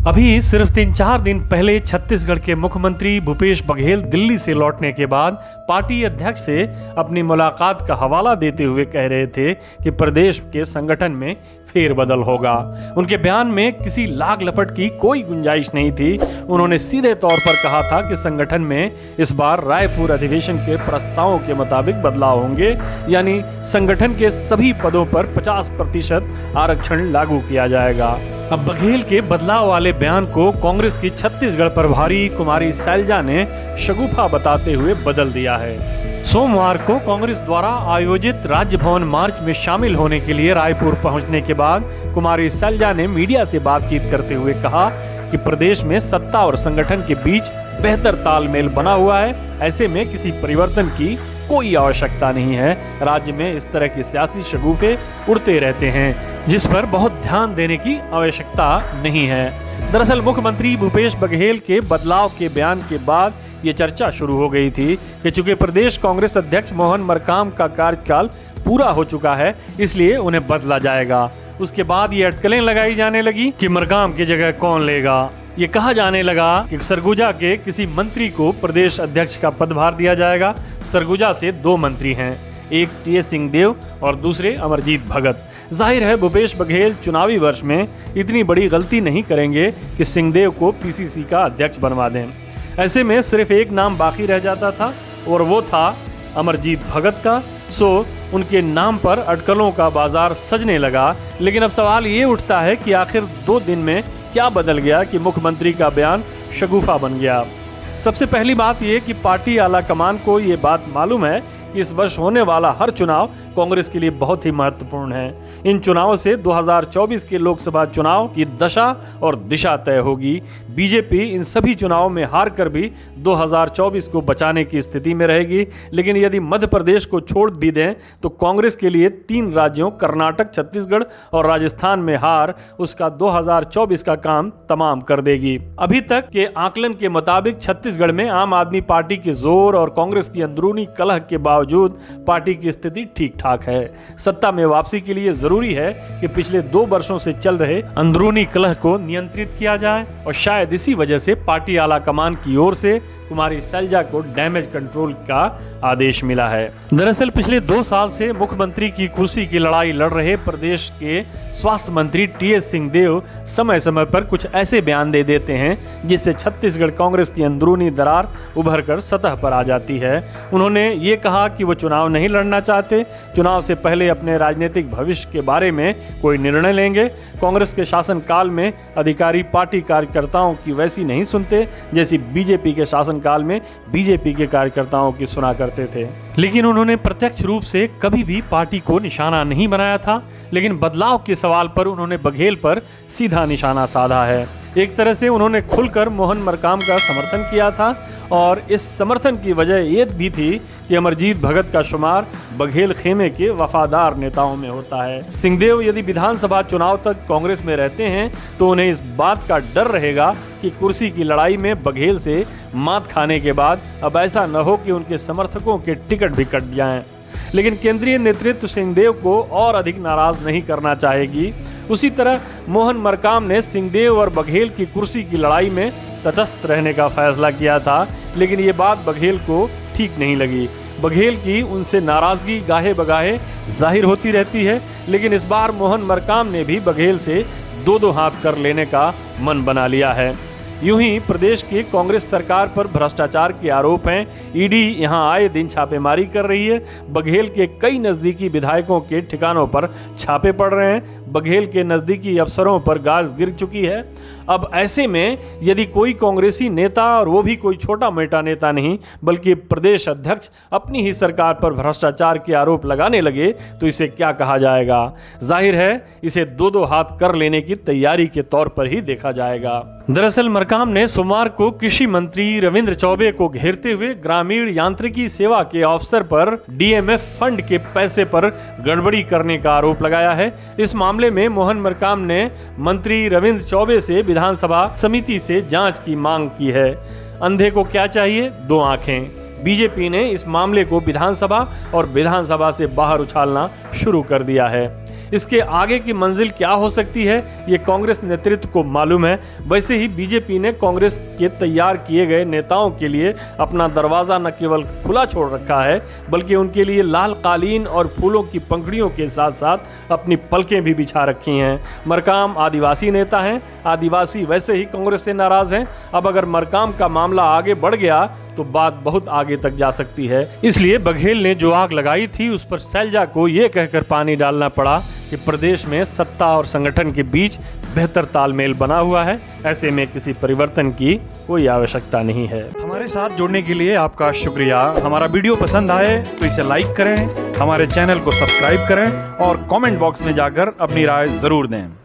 अभी सिर्फ 3-4 दिन पहले छत्तीसगढ़ के मुख्यमंत्री भूपेश बघेल दिल्ली से लौटने के बाद पार्टी अध्यक्ष से अपनी मुलाकात का हवाला देते हुए कह रहे थे कि प्रदेश के संगठन में फेरबदल होगा। उनके बयान में किसी लाग लपट की कोई गुंजाइश नहीं थी। उन्होंने सीधे तौर पर कहा था कि संगठन में इस बार रायपुर अधिवेशन के प्रस्तावों के मुताबिक बदलाव होंगे, यानी संगठन के सभी पदों पर 50% आरक्षण लागू किया जाएगा। अब बघेल के बदलाव वाले बयान को कांग्रेस की छत्तीसगढ़ प्रभारी कुमारी सैलजा ने शगुफा बताते हुए बदल दिया है। सोमवार को कांग्रेस द्वारा आयोजित राज्य भवन मार्च में शामिल होने के लिए रायपुर पहुंचने के बाद कुमारी सैलजा ने मीडिया से बातचीत करते हुए कहा कि प्रदेश में सत्ता और संगठन के बीच बेहतर तालमेल बना हुआ है। ऐसे में किसी परिवर्तन की कोई आवश्यकता नहीं है। राज्य में इस तरह के सियासी शगुफे उड़ते रहते हैं, जिस पर बहुत ध्यान देने की आवश्यकता नहीं है। दरअसल मुख्यमंत्री भूपेश बघेल के बदलाव के बयान के बाद ये चर्चा शुरू हो गई थी कि चूंकि प्रदेश कांग्रेस अध्यक्ष मोहन मरकाम का कार्यकाल पूरा हो चुका है, इसलिए उन्हें बदला जाएगा। उसके बाद ये अटकलें लगाई जाने लगी कि मरकाम की जगह कौन लेगा। ये कहा जाने लगा कि सरगुजा के किसी मंत्री को प्रदेश अध्यक्ष का पदभार दिया जाएगा। सरगुजा से 2 मंत्री हैं, एक टीएस सिंहदेव और दूसरे अमरजीत भगत। जाहिर है भूपेश बघेल चुनावी वर्ष में इतनी बड़ी गलती नहीं करेंगे कि सिंहदेव को पीसीसी का अध्यक्ष बनवा दें। ऐसे में सिर्फ एक नाम बाकी रह जाता था और वो था अमरजीत भगत का। सो उनके नाम पर अटकलों का बाजार सजने लगा। लेकिन अब सवाल ये उठता है कि आखिर 2 दिन में क्या बदल गया कि मुख्यमंत्री का बयान शगुफा बन गया। सबसे पहली बात यह कि पार्टी आला कमान को ये बात मालूम है कि इस वर्ष होने वाला हर चुनाव कांग्रेस के लिए बहुत ही महत्वपूर्ण है। इन चुनावों से 2024 के लोकसभा चुनाव की दशा और दिशा तय होगी। बीजेपी इन सभी चुनावों में हार कर भी 2024 को बचाने की स्थिति में रहेगी। लेकिन यदि मध्य प्रदेश को छोड़ भी दें तो कांग्रेस के लिए 3 राज्यों कर्नाटक, छत्तीसगढ़ और राजस्थान में हार उसका 2024 का काम तमाम कर देगी। अभी तक के आकलन के मुताबिक छत्तीसगढ़ में आम आदमी पार्टी के जोर और कांग्रेस की अंदरूनी कलह के बावजूद पार्टी की स्थिति ठीक ठाक है। सत्ता में वापसी के लिए जरूरी है कि पिछले 2 वर्षों से चल रहे अंदरूनी कलह को नियंत्रित किया जाए और शायद इसी वजह से पार्टी आला कमान की ओर से कुमारी सैलजा को डैमेज कंट्रोल का आदेश मिला है। दरअसल पिछले 2 साल से मुख्यमंत्री की कुर्सी की लड़ाई लड़ रहे प्रदेश के स्वास्थ्य मंत्री टीएस सिंहदेव समय समय पर कुछ ऐसे बयान दे देते हैं जिससे छत्तीसगढ़ कांग्रेस की अंदरूनी दरार उभर कर सतह पर आ जाती है। उन्होंने ये कहा कि वो चुनाव नहीं लड़ना चाहते, चुनाव से पहले अपने राजनीतिक भविष्य के बारे में कोई निर्णय लेंगे। कांग्रेस के शासनकाल में अधिकारी पार्टी कार्यकर्ताओं की वैसी नहीं सुनते जैसी बीजेपी के शासन काल में बीजेपी के कार्यकर्ताओं की सुना करते थे। लेकिन उन्होंने प्रत्यक्ष रूप से कभी भी पार्टी को निशाना नहीं बनाया था। लेकिन बदलाव के सवाल पर उन्होंने बघेल पर सीधा निशाना साधा है। एक तरह से उन्होंने खुलकर मोहन मरकाम का समर्थन किया था और इस समर्थन की वजह ये भी थी कि अमरजीत भगत का शुमार बघेल खेमे के वफादार नेताओं में होता है। सिंहदेव यदि विधानसभा चुनाव तक कांग्रेस में रहते हैं तो उन्हें इस बात का डर रहेगा कि कुर्सी की लड़ाई में बघेल से मात खाने के बाद अब ऐसा न हो कि उनके समर्थकों के टिकट भी कट जाएं। लेकिन केंद्रीय नेतृत्व सिंहदेव को और अधिक नाराज नहीं करना चाहेगी। उसी तरह मोहन मरकाम ने सिंहदेव और बघेल की कुर्सी की लड़ाई में तटस्थ रहने का फैसला किया था। लेकिन ये बात बघेल को ठीक नहीं लगी। बघेल की उनसे नाराजगी गाहे बगाहे जाहिर होती रहती है। लेकिन इस बार मोहन मरकाम ने भी बघेल से 2-2 हाथ कर लेने का मन बना लिया है। यूं ही प्रदेश की कांग्रेस सरकार पर भ्रष्टाचार के आरोप हैं। ईडी यहां आए दिन छापेमारी कर रही है। बघेल के कई नजदीकी विधायकों के ठिकानों पर छापे पड़ रहे हैं। बघेल के नजदीकी अफसरों पर गाज गिर चुकी है। अब ऐसे में यदि कोई कांग्रेसी नेता, और वो भी कोई छोटा मोटा नेता नहीं बल्कि प्रदेश अध्यक्ष, अपनी ही सरकार पर भ्रष्टाचार के आरोप लगाने लगे तो इसे क्या कहा जाएगा। जाहिर है इसे 2-2 हाथ कर लेने की तैयारी के तौर पर ही देखा जाएगा। दरअसल मरकाम ने सोमवार को कृषि मंत्री रविंद्र चौबे को घेरते हुए ग्रामीण यांत्रिकी सेवा के अवसर पर डीएमएफ फंड के पैसे पर गड़बड़ी करने का आरोप लगाया है। इस मामले में मोहन मरकाम ने मंत्री रविंद्र चौबे से विधानसभा समिति से जांच की मांग की है। अंधे को क्या चाहिए? 2 आंखें। बीजेपी ने इस मामले को विधानसभा और विधानसभा से बाहर उछालना शुरू कर दिया है। इसके आगे की मंजिल क्या हो सकती है ये कांग्रेस नेतृत्व को मालूम है। वैसे ही बीजेपी ने कांग्रेस के तैयार किए गए नेताओं के लिए अपना दरवाजा न केवल खुला छोड़ रखा है बल्कि उनके लिए लाल कालीन और फूलों की पंखुड़ियों के साथ साथ अपनी पलकें भी बिछा रखी हैं। मरकाम आदिवासी नेता हैं, आदिवासी वैसे ही कांग्रेस से नाराज हैं। अब अगर मरकाम का मामला आगे बढ़ गया तो बात बहुत आगे तक जा सकती है। इसलिए बघेल ने जो आग लगाई थी उस पर शैलजा को यह कहकर पानी डालना पड़ा कि प्रदेश में सत्ता और संगठन के बीच बेहतर तालमेल बना हुआ है। ऐसे में किसी परिवर्तन की कोई आवश्यकता नहीं है। हमारे साथ जुड़ने के लिए आपका शुक्रिया। हमारा वीडियो पसंद आए तो इसे लाइक करें, हमारे चैनल को सब्सक्राइब करें और कमेंट बॉक्स में जाकर अपनी राय जरूर दें।